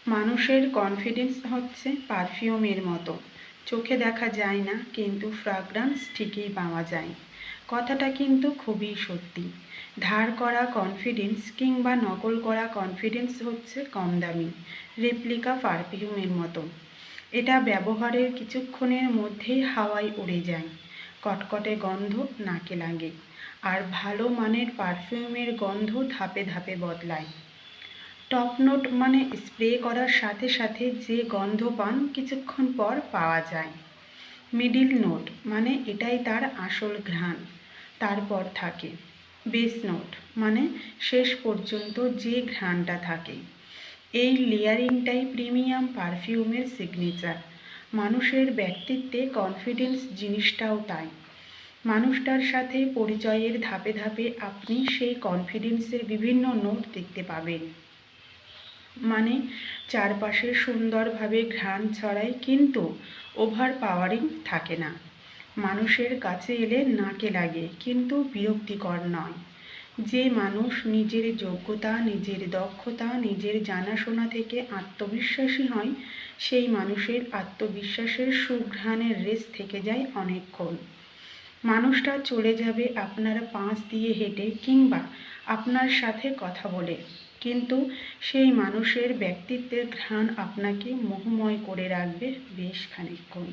মানুষের কনফিডেন্স হচ্ছে পারফিউমের মতো, চোখে দেখা যায় না কিন্তু ফ্রাগ্রান্স ঠিকই পাওয়া যায়। কথাটা কিন্তু খুবই সত্যি। ধার করা কনফিডেন্স কিংবা নকল করা কনফিডেন্স হচ্ছে কম দামি রেপ্লিকা পারফিউমের মতো। এটা ব্যবহারের কিছুক্ষণের মধ্যেই হাওয়ায় উড়ে যায়, কটকটে গন্ধ নাকে লাগে, আর ভালো মানের পারফিউমের গন্ধ ধাপে ধাপে বদলায়। টপ নোট মানে স্প্রে করার সাথে সাথে যে গন্ধ পান কিছুক্ষণ পর পাওয়া যায়। মিডিল নোট মানে এটাই তার আসল ঘ্রাণ, তারপর থাকে। বেস নোট মানে শেষ পর্যন্ত যে ঘ্রাণটা থাকে। এই লেয়ারিংটাই প্রিমিয়াম পারফিউমের সিগনেচার। মানুষের ব্যক্তিত্বে কনফিডেন্স জিনিসটাও তাই। মানুষটার সাথে পরিচয়ের ধাপে ধাপে আপনি সেই কনফিডেন্সের বিভিন্ন নোট দেখতে পাবেন। মানে চারপাশে সুন্দরভাবে ঘ্রাণ ছড়ায় কিন্তু ওভার পাওয়ারিং থাকে না। মানুষের কাছে এলে নাকে লাগে কিন্তু বিরক্তিকর নয়। যে মানুষ নিজের যোগ্যতা, নিজের দক্ষতা, নিজের জানাশোনা থেকে আত্মবিশ্বাসী হয়, সেই মানুষের আত্মবিশ্বাসের সুঘ্রাণের রেশ থেকে যায় অনেকক্ষণ। মানুষটা চলে যাবে আপনার পাশ দিয়ে হেঁটে কিংবা আপনার সাথে কথা বলে, কিন্তু সেই মানুষের ব্যক্তিত্বের ঘ্রাণ আপনাকে মোহময় করে রাখবে বেশ খানিকক্ষণ।